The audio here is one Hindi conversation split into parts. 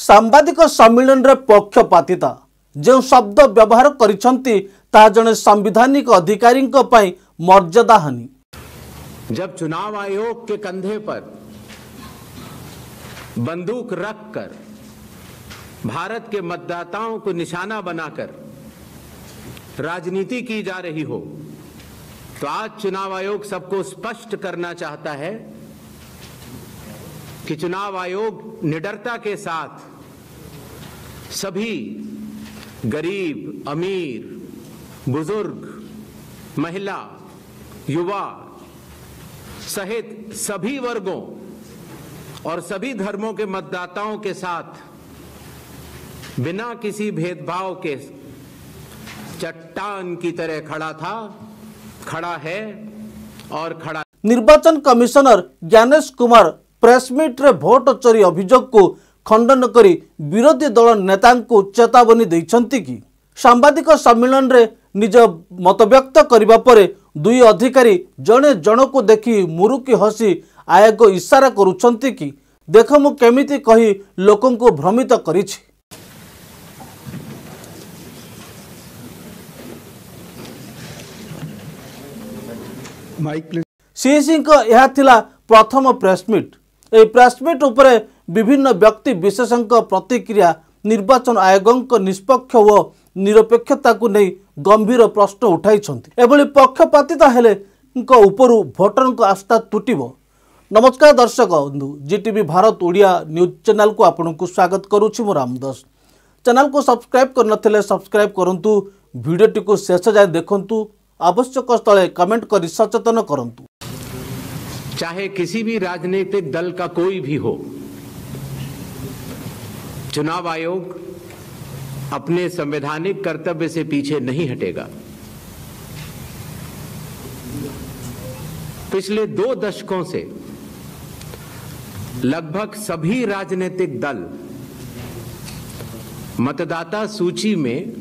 सांबादिक सम्मेलन रे पक्षपातिता जो शब्द व्यवहार करिसंती ता जने संवैधानिक अधिकारी मर्यादा हानि। जब चुनाव आयोग के कंधे पर बंदूक रखकर भारत के मतदाताओं को निशाना बनाकर राजनीति की जा रही हो, तो आज चुनाव आयोग सबको स्पष्ट करना चाहता है कि चुनाव आयोग निडरता के साथ सभी गरीब, अमीर, बुजुर्ग, महिला, युवा सहित सभी वर्गों और सभी धर्मों के मतदाताओं के साथ बिना किसी भेदभाव के चट्टान की तरह खड़ा है और खड़ा। निर्वाचन कमिशनर ज्ञानेश कुमार प्रेसमिट रे भोट चोरी अभियोग को खंडन करी विरोधी दल नेता को चेतावनी दैछंती कि सांबादिक सम्मेलन रे निज मत व्यक्त करिबा परे दुई अधिकारी जने जनको देखि मुरुकी हसी आयोग इशारा करुछंती कि देख मु केमिति कही लोकन को भ्रमित करिछि। सीसी को यह थिला प्रथम प्रेसमिट। ए प्रेसमिट उपरे विभिन्न व्यक्ति विशेषज्ञ प्रतिक्रिया निर्वाचन आयोग निष्पक्ष व निरपेक्षता को नहीं गंभीर प्रश्न उठाई एभली पक्षपातिता हेले उपरु भोटर को आस्था तुटिबो। नमस्कार दर्शक बंधु, जीटीवी भारत ओडिया न्यूज चैनल को आपन को स्वागत करुछि। मो रामदास चैनल को सब्सक्राइब कर नथिले सब्सक्राइब करंतु, वीडियोटी को शेष जाय देखंतु, आवश्यक स्थले कमेंट कर सचेतन करंतु। चाहे किसी भी राजनीतिक दल का कोई भी हो, चुनाव आयोग अपने संवैधानिक कर्तव्य से पीछे नहीं हटेगा। पिछले 2 दशकों से लगभग सभी राजनीतिक दल मतदाता सूची में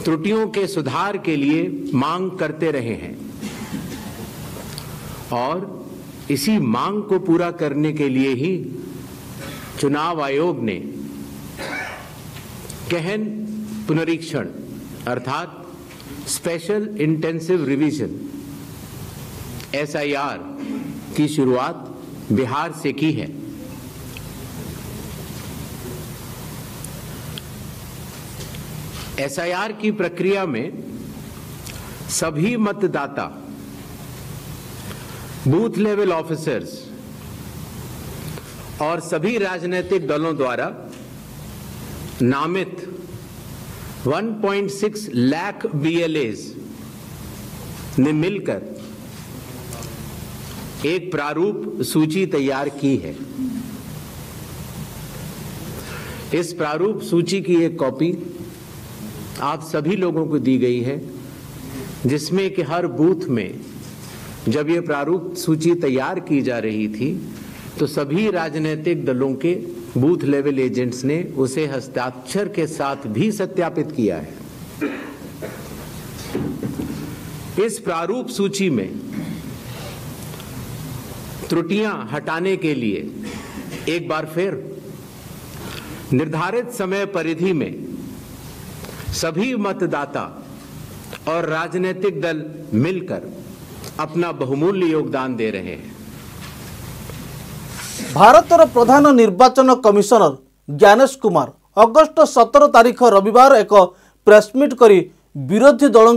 त्रुटियों के सुधार के लिए मांग करते रहे हैं और इसी मांग को पूरा करने के लिए ही चुनाव आयोग ने गहन पुनरीक्षण अर्थात स्पेशल इंटेंसिव रिवीजन SIR की शुरुआत बिहार से की है। SIR की प्रक्रिया में सभी मतदाता, बूथ लेवल ऑफिसर्स और सभी राजनीतिक दलों द्वारा नामित 1.6 लाख BLAs ने मिलकर एक प्रारूप सूची तैयार की है। इस प्रारूप सूची की एक कॉपी आप सभी लोगों को दी गई है, जिसमें कि हर बूथ में जब ये प्रारूप सूची तैयार की जा रही थी तो सभी राजनीतिक दलों के बूथ लेवल एजेंट्स ने उसे हस्ताक्षर के साथ भी सत्यापित किया है। इस प्रारूप सूची में त्रुटियां हटाने के लिए एक बार फिर निर्धारित समय परिधि में सभी मतदाता और राजनीतिक दल मिलकर अपना बहुमूल्य योगदान दे रहे हैं। भारतर प्रधान निर्वाचन कमिशनर ज्ञानेश कुमार अगस्त 17 तारीख रविवार एक प्रेसमिट करी विरोधी दलों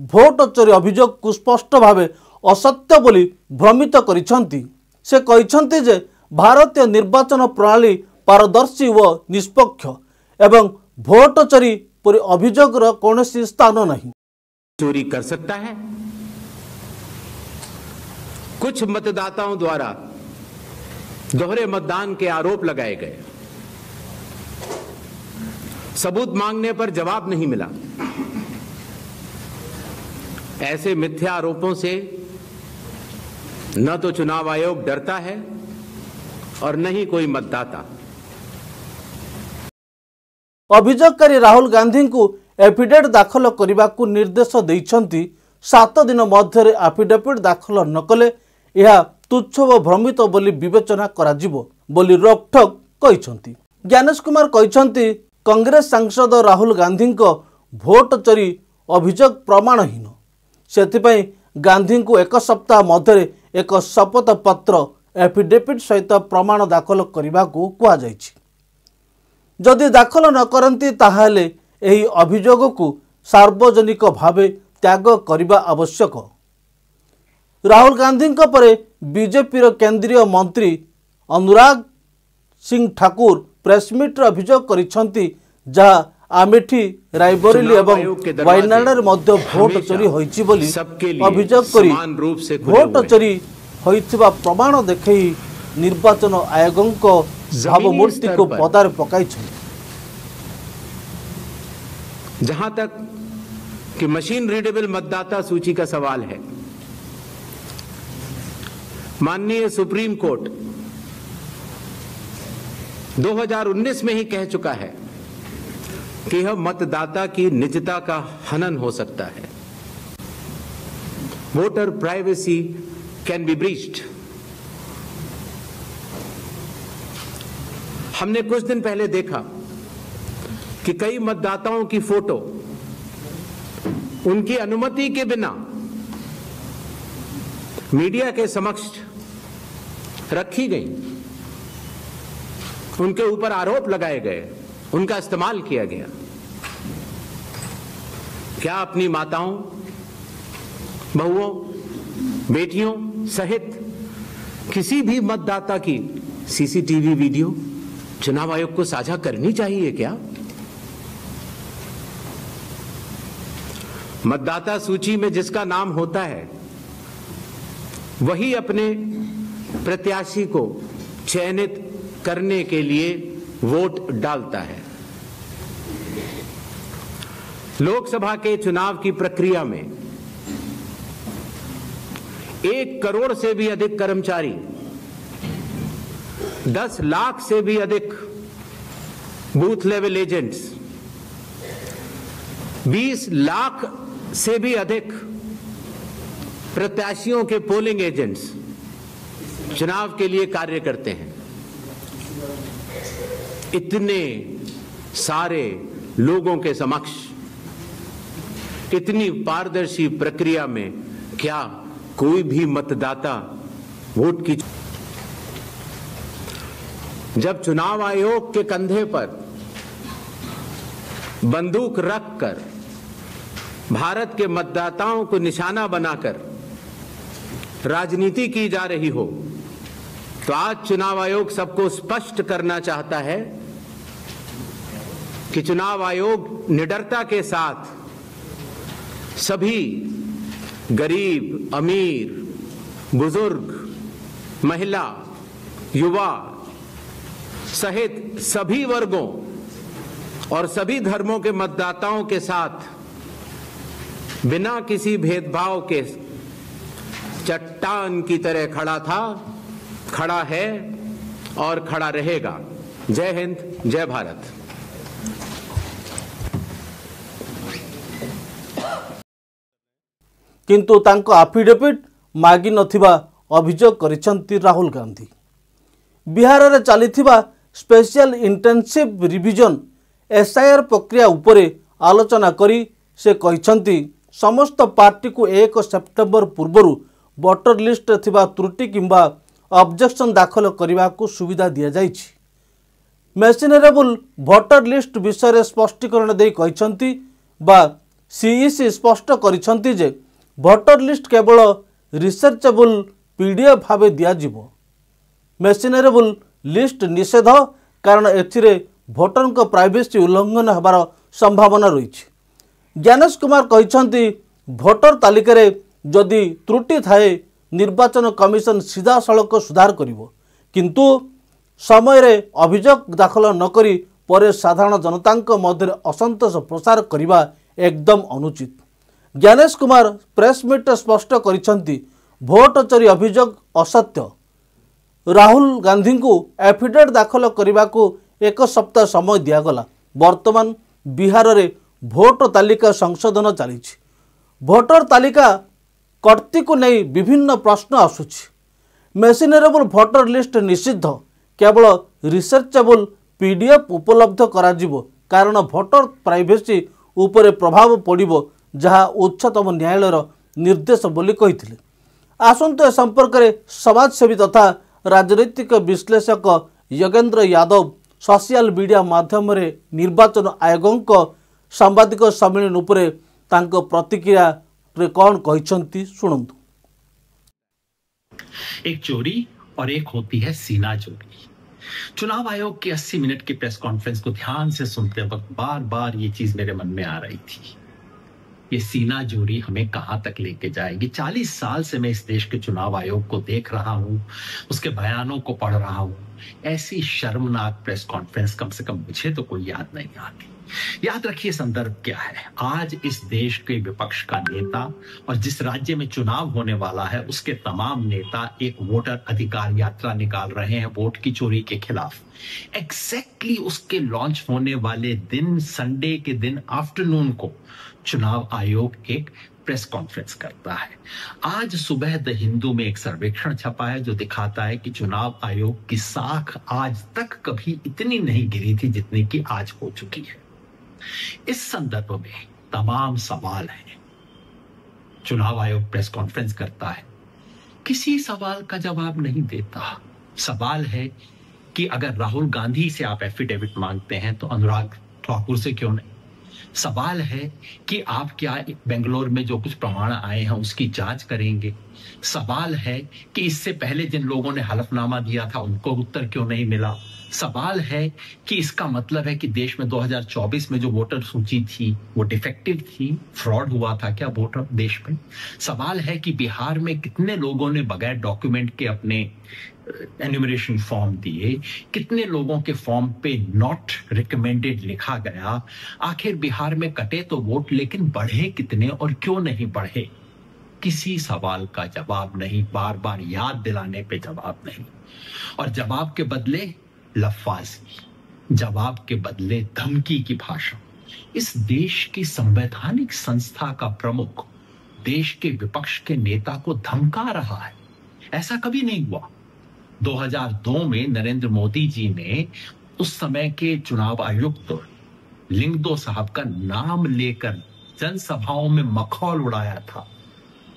भोट चोरी अभियोग को स्पष्ट भाव असत्य बोली भ्रमित करिसंती। से कहिसंती जे भारतीय निर्वाचन प्रणाली पारदर्शी व निष्पक्ष एवं भोट चोरी पर अभियोगर कौनसी स्थान नहीं। चोरी कर सकता है। कुछ मतदाताओं द्वारा दोहरे मतदान के आरोप लगाए गए, सबूत मांगने पर जवाब नहीं मिला। ऐसे मिथ्या आरोपों से न तो चुनाव आयोग डरता है और न ही कोई मतदाता। अभियोगकारी राहुल गांधी को एफिडेविट दाखल करने को निर्देश देइछंती। 7 दिन मध्य एफिडेविट दाखल नकले यह तुच्छ व भ्रमित बोली विवेचना कराजिबो बोली रोकठोक कहिसंती। ज्ञानेश कुमार कहते कांग्रेस सांसद राहुल गांधी को भोट चोरी अभियोग प्रमाणहीन से गांधी को एक सप्ताह मध्य एक शपथ पत्र एफिडेविट सहित प्रमाण दाखल करने को कहुई। जदि दाखल न करती ताहले एही अभियोग को सार्वजनिक भावे त्याग करने आवश्यक। राहुल गांधी परे बीजेपी केंद्रीय मंत्री अनुराग सिंह ठाकुर प्रेसमिट अभियोग करिसेंती जहां आमेठी रायबरेली एवं वायनाड मध्य भोट चोरी होईची बोली अभियोग करी भोट चोरी होइथिबा प्रमाण देखई निर्वाचन आयोगों को भावमूर्ति को पदार पकाई। जहां तक कि मशीन रीडेबल मतदाता सूची का सवाल है, माननीय सुप्रीम कोर्ट 2019 में ही कह चुका है कि यह मतदाता की निजता का हनन हो सकता है। Voter privacy can be breached. हमने कुछ दिन पहले देखा कि कई मतदाताओं की फोटो उनकी अनुमति के बिना मीडिया के समक्ष रखी गई, उनके ऊपर आरोप लगाए गए, उनका इस्तेमाल किया गया। क्या अपनी माताओं, बहुओं, बेटियों सहित किसी भी मतदाता की सीसीटीवी वीडियो चुनाव आयोग को साझा करनी चाहिए क्या? मतदाता सूची में जिसका नाम होता है वही अपने प्रत्याशी को चयनित करने के लिए वोट डालता है। लोकसभा के चुनाव की प्रक्रिया में 1 करोड़ से भी अधिक कर्मचारी, 10 लाख से भी अधिक बूथ लेवल एजेंट्स, 20 लाख से भी अधिक प्रत्याशियों के पोलिंग एजेंट्स चुनाव के लिए कार्य करते हैं। इतने सारे लोगों के समक्ष इतनी पारदर्शी प्रक्रिया में क्या कोई भी मतदाता वोट की? जब चुनाव आयोग के कंधे पर बंदूक रखकर भारत के मतदाताओं को निशाना बनाकर राजनीति की जा रही हो, तो आज चुनाव आयोग सबको स्पष्ट करना चाहता है कि चुनाव आयोग निडरता के साथ सभी गरीब, अमीर, बुजुर्ग, महिला, युवा सहित सभी वर्गों और सभी धर्मों के मतदाताओं के साथ बिना किसी भेदभाव के चट्टान की तरह खड़ा था, खड़ा है और खड़ा रहेगा। जय हिंद, जय भारत। किंतु तांको एफिडेविट मागी नथिबा अभियोग करिसेंती राहुल गांधी। बिहार रे चलीथिबा स्पेशल इंटेंसिव रिविजन एसआईआर प्रक्रिया उपरे आलोचना करी से कहिसेंती समस्त पार्टी को 1 सेप्टेम्बर पूर्व वोटर लिस्ट थिबा त्रुटि किंबा ऑब्जेक्शन दाखल करने को सुविधा दि जाइछि। मेसिनेरेबल वोटर लिस्ट विषय स्पष्टीकरण दे कहिसेंती बा सीईसी स्पष्ट करिसेंती जे वोटर लिस्ट केवल रिसर्चेबल पीडीएफ भाव दियाजिवो। मेसिनेरेबल लिस्ट निषेध कारण एथिरे भोटर को प्राइवेसी उल्लंघन होबार संभावना रही। ज्ञानेश कुमार कहते भोटर तालिका रे जदि त्रुटि थाए निर्वाचन कमिशन सीधा सड़क सुधार करिवो, किंतु समय रे अभियोग दाखल नकरी परे साधारण जनता मध्य असंतोष प्रसार करने एकदम अनुचित। ज्ञानेश कुमार प्रेसमिट स्पष्ट करिसेंती भोट चोरी अभियोग असत्य। राहुल गांधी को एफिडेविट दाखल करने को 1 सप्ताह समय दिगला। वर्तमान बिहार रे भोट तालिका संशोधन चली। भोटर तालिका कर्ती को नहीं विभिन्न प्रश्न आसुछि। मेसिनेरेबल भोटर लिस्ट निषिद्ध, केवल रिसर्चेबल पीडीएफ उपलब्ध कराजिबो कारण भोटर प्राइवेसी उपरे प्रभाव पड़िबो जहाँ उच्चतम न्यायालयर निर्देश बोली कहिथिले। आसंत ए संपर्क में समाजसेवी तथा राजनैतिक विश्लेषक योगेंद्र यादव सोशल मीडिया माध्यम रे निर्वाचन आयोगों सांबादिक सम्मेलन उपरे तांको प्रतिक्रिया रे कौन कहिसंती सुनंतु। एक चोरी और एक होती है सीना चोरी। चुनाव आयोग की 80 मिनट की प्रेस कॉन्फ्रेंस को ध्यान से सुनते वक्त बार बार ये चीज मेरे मन में आ रही थी, ये सीना चोरी हमें कहां तक लेके जाएगी। 40 साल से मैं इस देश के चुनाव आयोग को देख रहा हूं, उसके बयानों को पढ़ रहा हूं। ऐसी शर्मनाक प्रेस कॉन्फ्रेंस कम से कम मुझे तो कोई याद नहीं आती। याद रखिए संदर्भ क्या है। आज इस देश के विपक्ष का नेता और जिस राज्य में चुनाव होने वाला है उसके तमाम नेता एक वोटर अधिकार यात्रा निकाल रहे हैं वोट की चोरी के खिलाफ। एग्जैक्टली उसके लॉन्च होने वाले दिन, संडे के दिन आफ्टरनून को चुनाव आयोग एक प्रेस कॉन्फ्रेंस करता है। आज सुबह द हिंदू में एक सर्वेक्षण छपा है जो दिखाता है कि चुनाव आयोग की साख आज तक कभी इतनी नहीं गिरी थी जितनी कि आज हो चुकी है। इस संदर्भ में तमाम सवाल हैं। चुनाव आयोग प्रेस कॉन्फ्रेंस करता है, किसी सवाल का जवाब नहीं देता। सवाल है कि अगर राहुल गांधी से आप एफिडेविट मांगते हैं तो अनुराग ठाकुर से क्यों नहीं। सवाल है कि आप क्या बेंगलोर में जो कुछ प्रमाण आए हैं उसकी जांच करेंगे। सवाल है कि इससे पहले जिन लोगों ने हलफनामा दिया था उनको उत्तर क्यों नहीं मिला। सवाल है कि इसका मतलब है कि देश में 2024 में जो वोटर सूची थी वो डिफेक्टिव थी, फ्रॉड हुआ था क्या वोटर देश में। सवाल है कि बिहार में कितने लोगों ने बगैर डॉक्यूमेंट के अपने एन्यूमरेशन फॉर्म दिए, कितने लोगों के फॉर्म पे नॉट रिकमेंडेड लिखा गया। आखिर बिहार में कटे तो वोट लेकिन बढ़े कितने और क्यों नहीं बढ़े। किसी सवाल का जवाब नहीं, बार बार याद दिलाने पे जवाब नहीं। और जवाब के बदले लफ्ज़ी, जवाब के बदले धमकी की भाषा। इस देश की संवैधानिक संस्था का प्रमुख देश के विपक्ष के नेता को धमका रहा है। ऐसा कभी नहीं हुआ। 2002 में नरेंद्र मोदी जी ने उस समय के चुनाव आयुक्त लिंगदो साहब का नाम लेकर जनसभाओं में मखौल उड़ाया था।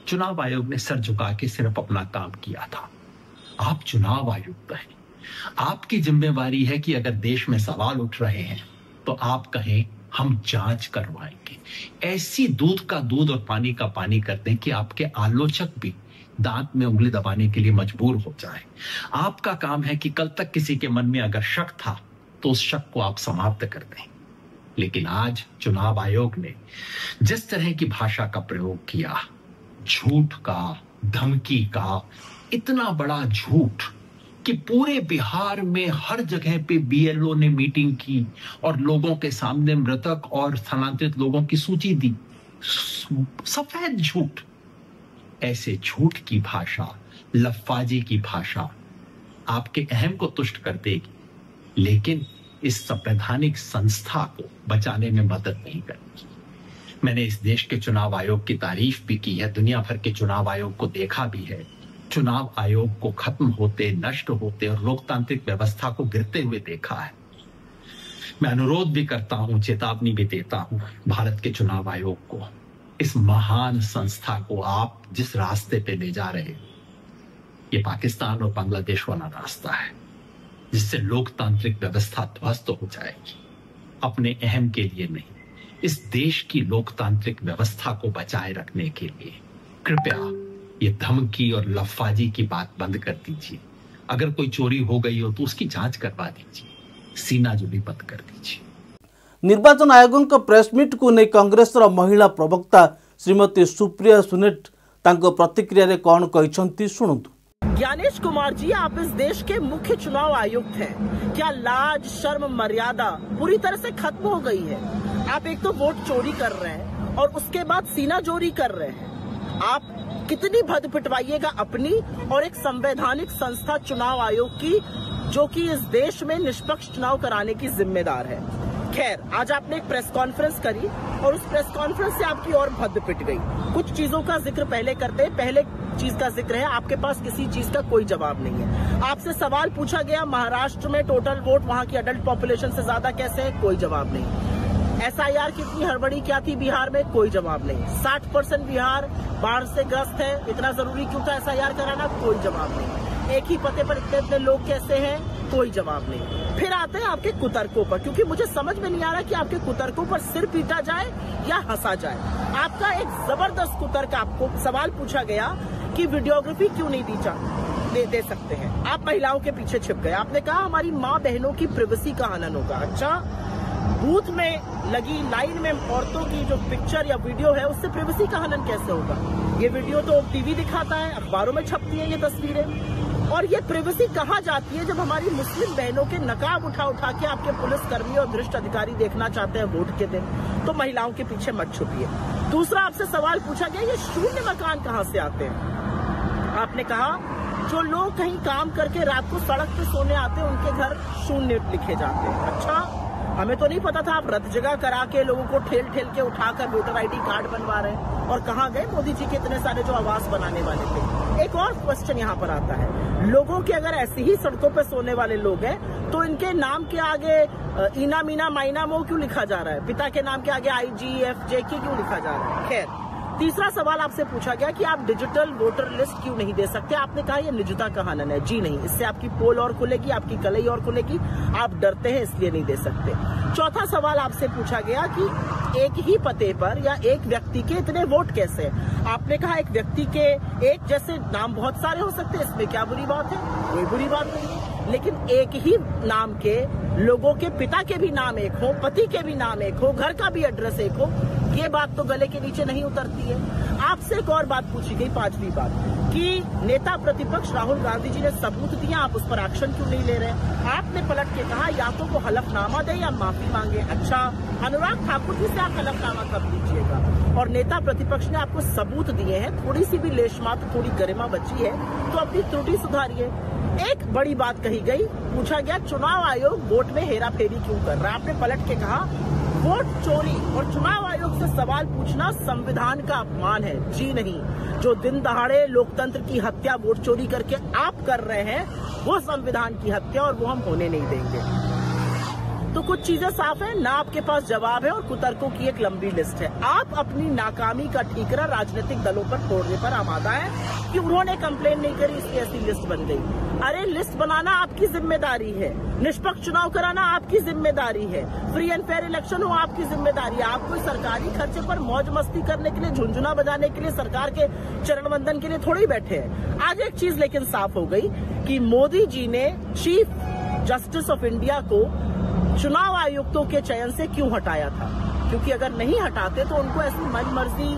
चुनाव आयोग ने सर झुका के सिर्फ अपना काम किया था। आप चुनाव आयुक्त हैं, आपकी जिम्मेवारी है कि अगर देश में सवाल उठ रहे हैं तो आप कहें हम जांच करवाएंगे। ऐसी दूध का दूध और पानी का पानी कर दें कि आपके आलोचक भी दांत में उंगली दबाने के लिए मजबूर हो जाए। आपका काम है कि कल तक किसी के मन में अगर शक था तो उस शक को आप समाप्त कर दें। लेकिन आज चुनाव आयोग ने जिस तरह की भाषा का प्रयोग किया, झूठ का, धमकी का, इतना बड़ा झूठ कि पूरे बिहार में हर जगह पे बीएलओ ने मीटिंग की और लोगों के सामने मृतक और स्थानांतरित लोगों की सूची दी। सफेद झूठ। ऐसे झूठ की भाषा, लफ्फाजी की भाषा आपके अहम को तुष्ट कर देगी, लेकिन इस संवैधानिक संस्था को बचाने में मदद नहीं करेगी। मैंने इस देश के चुनाव आयोग की तारीफ भी की है, दुनिया भर के चुनाव आयोग को देखा भी है। चुनाव आयोग को खत्म होते, नष्ट होते और लोकतांत्रिक व्यवस्था को गिरते हुए देखा है। मैं अनुरोध भी करता हूं, चेतावनी भी देता हूं भारत के चुनाव आयोग को, इस महान संस्था को आप जिस रास्ते पे ले जा रहे हो, ये पाकिस्तान और बांग्लादेश वाला रास्ता है जिससे लोकतांत्रिक व्यवस्था ध्वस्त हो जाएगी। अपने अहम के लिए नहीं, इस देश की लोकतांत्रिक व्यवस्था को बचाए रखने के लिए कृपया ये धमकी और लफ्फाजी की बात बंद कर दीजिए। अगर कोई चोरी हो गई हो तो उसकी जांच करवा दीजिए, सीना जुड़ी बंद कर दीजिए। निर्वाचन आयोग का प्रेसमिट को नहीं कांग्रेस महिला प्रवक्ता श्रीमती सुप्रिया सुनेट तांको प्रतिक्रिया रे कौन कहते सुनतु। ज्ञानेश कुमार जी, आप इस देश के मुख्य चुनाव आयुक्त हैं। क्या लाज शर्म मर्यादा पूरी तरह से खत्म हो गई है? आप एक तो वोट चोरी कर रहे हैं और उसके बाद सीना चोरी कर रहे हैं। आप कितनी भद पिटवाइएगा अपनी और एक संवैधानिक संस्था चुनाव आयोग की, जो कि इस देश में निष्पक्ष चुनाव कराने की जिम्मेदार है। खैर, आज आपने एक प्रेस कॉन्फ्रेंस करी और उस प्रेस कॉन्फ्रेंस से आपकी और भद्द पिट गई। कुछ चीजों का जिक्र पहले करते हैं। पहले चीज का जिक्र है, आपके पास किसी चीज का कोई जवाब नहीं है। आपसे सवाल पूछा गया महाराष्ट्र में टोटल वोट वहां की अडल्ट पॉपुलेशन से ज्यादा कैसे है, कोई जवाब नहीं। एसआईआर की इतनी हड़बड़ी क्या थी बिहार में, कोई जवाब नहीं। 60% बिहार बाढ़ से ग्रस्त है, इतना जरूरी क्यों था एसआईआर कराना, कोई जवाब नहीं। एक ही पते पर इतने इतने लोग कैसे हैं, कोई जवाब नहीं। फिर आते हैं आपके कुतर्कों पर, क्योंकि मुझे समझ में नहीं आ रहा कि आपके कुतर्कों पर सिर पीटा जाए या हंसा जाए। आपका एक जबरदस्त कुतर्क, आपको सवाल पूछा गया कि वीडियोग्राफी क्यों नहीं दे सकते हैं, आप महिलाओं के पीछे छिप गए। आपने कहा हमारी माँ बहनों की प्रिवेसी का हनन होगा। अच्छा, बूथ में लगी लाइन में औरतों की जो पिक्चर या वीडियो है उससे प्रिवेसी का हनन कैसे होगा? ये वीडियो तो टीवी दिखाता है, अखबारों में छपती है ये तस्वीरें, और ये प्रिवेसी कहाँ जाती है जब हमारी मुस्लिम बहनों के नकाब उठा उठा के आपके पुलिसकर्मी और वरिष्ठ अधिकारी देखना चाहते हैं वोट के दिन, तो महिलाओं के पीछे मत छुपिए। दूसरा आपसे सवाल पूछा गया ये शून्य मकान कहाँ से आते हैं? आपने कहा जो लोग कहीं काम करके रात को सड़क पे सोने आते हैं उनके घर शून्य लिखे जाते हैं। अच्छा, हमें तो नहीं पता था आप रद्द जगह करा के लोगों को ठेल ठेल के उठाकर वोटर आईडी कार्ड बनवा रहे हैं। और कहाँ गए मोदी जी के इतने सारे जो आवास बनाने वाले थे? एक और क्वेश्चन यहाँ पर आता है, लोगों के अगर ऐसे ही सड़कों पे सोने वाले लोग हैं तो इनके नाम के आगे इना मीना माइना मो क्यों लिखा जा रहा है? पिता के नाम के आगे IGFJK क्यों लिखा जा रहा है? खैर, तीसरा सवाल आपसे पूछा गया कि आप डिजिटल वोटर लिस्ट क्यों नहीं दे सकते? आपने कहा ये निजता का हनन है। जी नहीं, इससे आपकी पोल और खुलेगी, आपकी कलई और खुलेगी, आप डरते हैं इसलिए नहीं दे सकते। चौथा सवाल आपसे पूछा गया कि एक ही पते पर या एक व्यक्ति के इतने वोट कैसे? आपने कहा एक व्यक्ति के एक जैसे नाम बहुत सारे हो सकते हैं, इसमें क्या बुरी बात है? कोई बुरी बात नहीं, लेकिन एक ही नाम के लोगों के पिता के भी नाम एक हो, पति के भी नाम एक हो, घर का भी एड्रेस एक हो, ये बात तो गले के नीचे नहीं उतरती है। आपसे एक और बात पूछी गई, पांचवी बात, कि नेता प्रतिपक्ष राहुल गांधी जी ने सबूत दिया, आप उस पर एक्शन क्यों नहीं ले रहे? आपने पलट के कहा या तो वो हलफनामा दे या माफी मांगे। अच्छा, अनुराग ठाकुर जी से आप हलफनामा कब लीजिएगा? और नेता प्रतिपक्ष ने आपको सबूत दिए हैं, थोड़ी सी भी लेशमात्र थोड़ी गरिमा बची है तो अपनी त्रुटि सुधारिए। एक बड़ी बात कही गई, पूछा गया चुनाव आयोग वोट में हेराफेरी क्यों कर रहा है? आपने पलट के कहा वोट चोरी और चुनाव आयोग से सवाल पूछना संविधान का अपमान है। जी नहीं, जो दिन दहाड़े लोकतंत्र की हत्या वोट चोरी करके आप कर रहे हैं वो संविधान की हत्या, और वो हम होने नहीं देंगे। तो कुछ चीजें साफ है, ना आपके पास जवाब है और कुतर्कों की एक लंबी लिस्ट है। आप अपनी नाकामी का ठीकरा राजनीतिक दलों पर फोड़ने पर आमादा है कि उन्होंने कंप्लेन नहीं करी इसलिए ऐसी लिस्ट बन गई। अरे लिस्ट बनाना आपकी जिम्मेदारी है, निष्पक्ष चुनाव कराना आपकी जिम्मेदारी है, फ्री एंड फेयर इलेक्शन हो आपकी जिम्मेदारी है। आप कोई सरकारी खर्चे पर मौज मस्ती करने के लिए, झुंझुना बजाने के लिए, सरकार के चरण वंदन के लिए थोड़ी बैठे हैं। आज एक चीज लेकिन साफ हो गई कि मोदी जी ने चीफ जस्टिस ऑफ इंडिया को चुनाव आयुक्तों के चयन से क्यों हटाया था? क्योंकि अगर नहीं हटाते तो उनको ऐसी मनमर्जी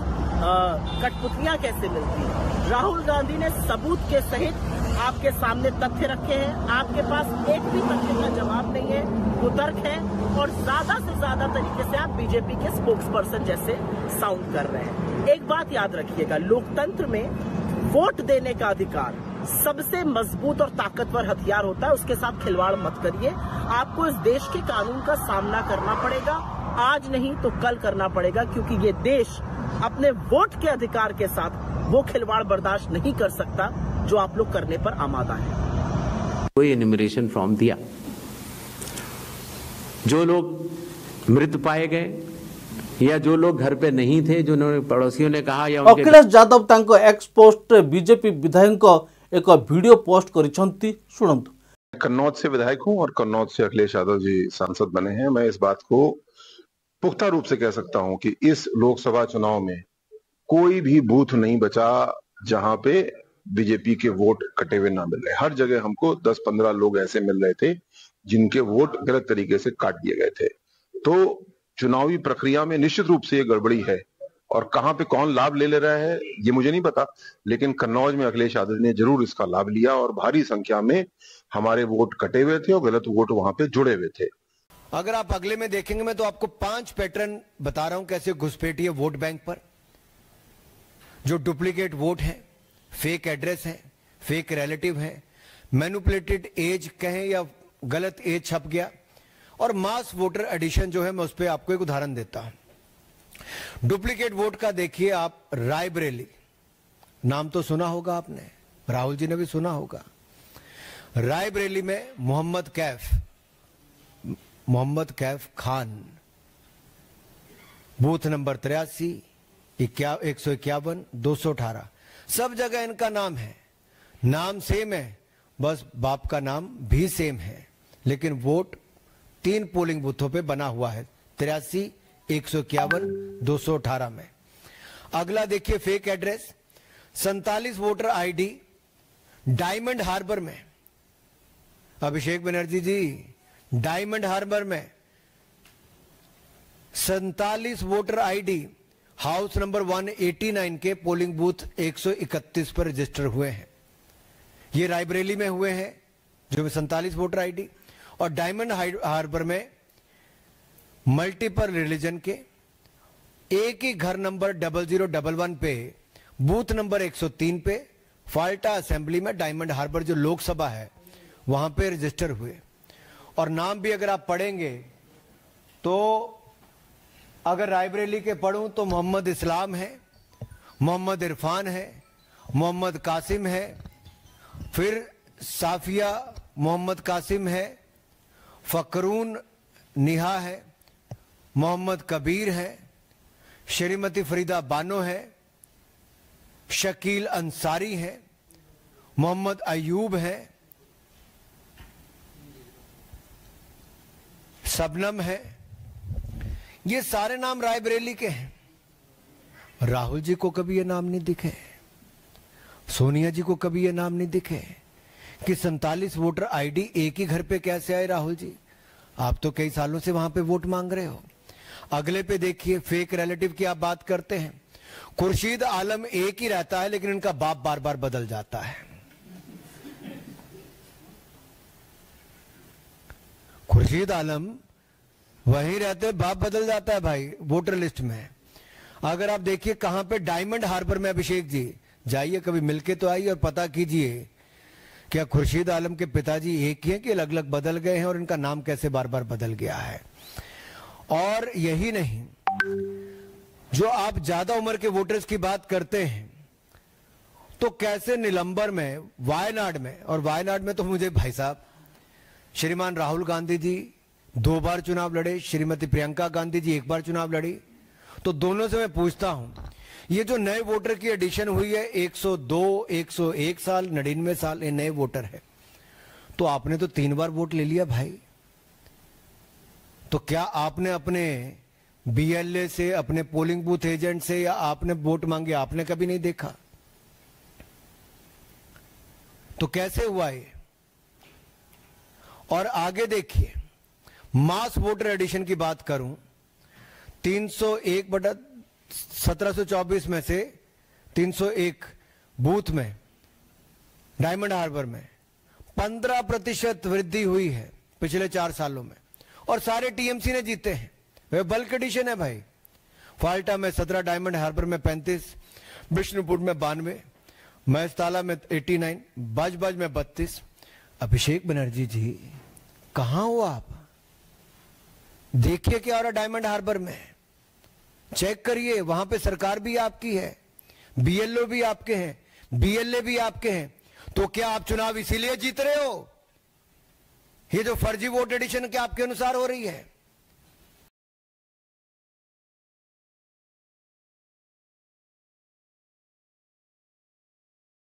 कठपुतलियां कैसे मिलती? राहुल गांधी ने सबूत के सहित आपके सामने तथ्य रखे हैं, आपके पास एक भी तथ्य का जवाब नहीं है, कुतर्क है, और ज्यादा से ज्यादा तरीके से आप बीजेपी के स्पोक्स पर्सन जैसे साउंड कर रहे हैं। एक बात याद रखिएगा, लोकतंत्र में वोट देने का अधिकार सबसे मजबूत और ताकतवर हथियार होता है, उसके साथ खिलवाड़ मत करिए। आपको इस देश के कानून का सामना करना पड़ेगा, आज नहीं तो कल करना पड़ेगा, क्योंकि ये देश अपने वोट के अधिकार के साथ वो खिलवाड़ बर्दाश्त नहीं कर सकता जो आप लोग करने पर आमादा है। कोई एन्यूमरेशन फॉर्म दिया, जो लोग मृत पाए गए या जो लोग घर पे नहीं थे, जो पड़ोसियों ने कहा, या अखिलेश यादव तांको एक्स पोस्ट बीजेपी विधायक एक वीडियो पोस्ट करिसंती, सुनंतु। कन्नौज से विधायक हूं और कन्नौज से अखिलेश यादव जी सांसद बने हैं। मैं इस बात को पुख्ता रूप से कह सकता हूं कि इस लोकसभा चुनाव में कोई भी बूथ नहीं बचा जहां पे बीजेपी के वोट कटे हुए ना मिल रहे। हर जगह हमको 10-15 लोग ऐसे मिल रहे थे जिनके वोट गलत तरीके से काट दिए गए थे। तो चुनावी प्रक्रिया में निश्चित रूप से ये गड़बड़ी है, और कहां पे कौन लाभ ले रहा है ये मुझे नहीं पता, लेकिन कन्नौज में अखिलेश यादव ने जरूर इसका लाभ लिया और भारी संख्या में हमारे वोट कटे हुए थे और गलत वोट वहां पे जुड़े हुए थे। अगर आप अगले में देखेंगे, मैं तो आपको 5 पैटर्न बता रहा हूं कैसे घुसपैठी है वोट बैंक पर। जो डुप्लीकेट वोट है, फेक एड्रेस है, फेक रिलेटिव है, मैनिपुलेटेड एज कहें या गलत एज छप गया, और मास वोटर एडिशन जो है, मैं उस पर आपको एक उदाहरण देता हूं। डुप्लीकेट वोट का देखिए आप, रायबरेली नाम तो सुना होगा आपने, राहुल जी ने भी सुना होगा। रायबरेली में मोहम्मद कैफ खान, बूथ नंबर 83, 151, 218। सब जगह इनका नाम है, नाम सेम है, बस बाप का नाम भी सेम है, लेकिन वोट 3 पोलिंग बूथों पे बना हुआ है, 83, 151, 218 में। अगला देखिए fake address, 47 voter ID Diamond Harbour में। अभिषेक बनर्जी जी, डायमंड हार्बर में 47 वोटर आईडी हाउस नंबर 189 के पोलिंग बूथ 131 पर रजिस्टर हुए हैं। ये रायबरेली में हुए हैं जो 47 वोटर आईडी, और डायमंड हार्बर में मल्टीपल रिलीजन के एक ही घर नंबर 0011 पे बूथ नंबर 103 पे फाल्टा असेंबली में डायमंड हार्बर जो लोकसभा है वहां पे रजिस्टर हुए। और नाम भी अगर आप पढ़ेंगे तो अगर रायबरेली के पढ़ूं तो मोहम्मद इस्लाम है, मोहम्मद इरफान है, मोहम्मद कासिम है, फिर साफिया मोहम्मद कासिम है, फकरून निहा है, मोहम्मद कबीर है, श्रीमती फरीदा बानो है, शकील अंसारी है, मोहम्मद अयूब है, सबनम है। ये सारे नाम रायबरेली के हैं। राहुल जी को कभी ये नाम नहीं दिखे, सोनिया जी को कभी ये नाम नहीं दिखे कि 47 वोटर आईडी एक ही घर पे कैसे आए। राहुल जी, आप तो कई सालों से वहां पे वोट मांग रहे हो। अगले पे देखिए, फेक रिलेटिव की आप बात करते हैं। खुर्शीद आलम एक ही रहता है लेकिन इनका बाप बार बार बदल जाता है। खुर्शीद आलम वहीं रहते, बाप बदल जाता है भाई वोटर लिस्ट में। अगर आप देखिए कहां पे, डायमंड हार्बर में। अभिषेक जी जाइए, कभी मिलके तो आइए और पता कीजिए क्या खुर्शीद आलम के पिताजी एक ही हैं कि अलग अलग बदल गए हैं, और इनका नाम कैसे बार बार बदल गया है। और यही नहीं, जो आप ज्यादा उम्र के वोटर्स की बात करते हैं तो कैसे निलंबर में, वायनाड में, और वायनाड में तो मुझे भाई साहब श्रीमान राहुल गांधी जी 2 बार चुनाव लड़े, श्रीमती प्रियंका गांधी जी 1 बार चुनाव लड़ी। तो दोनों से मैं पूछता हूं, ये जो नए वोटर की एडिशन हुई है 102, 101 साल, 99 साल, ये नए वोटर है, तो आपने तो 3 बार वोट ले लिया भाई। तो क्या आपने अपने बीएलए से, अपने पोलिंग बूथ एजेंट से, या आपने वोट मांगे, आपने कभी नहीं देखा? तो कैसे हुआ ये? और आगे देखिए, मास वोटर एडिशन की बात करूं, 301/1724 में से 301 बूथ में डायमंड हार्बर में 15% वृद्धि हुई है पिछले 4 सालों में, और सारे टीएमसी ने जीते हैं। वे बल्क एडिशन है भाई। फाल्टा में 17, डायमंड हार्बर में 35, बिष्णुपुर में 92, महसताला में 89, बाजबाज में 32। अभिषेक बनर्जी जी कहां हो आप? देखिए क्या हो रहा डायमंड हार्बर में, चेक करिए। वहां पे सरकार भी आपकी है, बीएलओ भी आपके हैं, बीएलए भी आपके हैं। तो क्या आप चुनाव इसीलिए जीत रहे हो? ये जो फर्जी वोट एडिशन क्या आपके अनुसार हो रही है?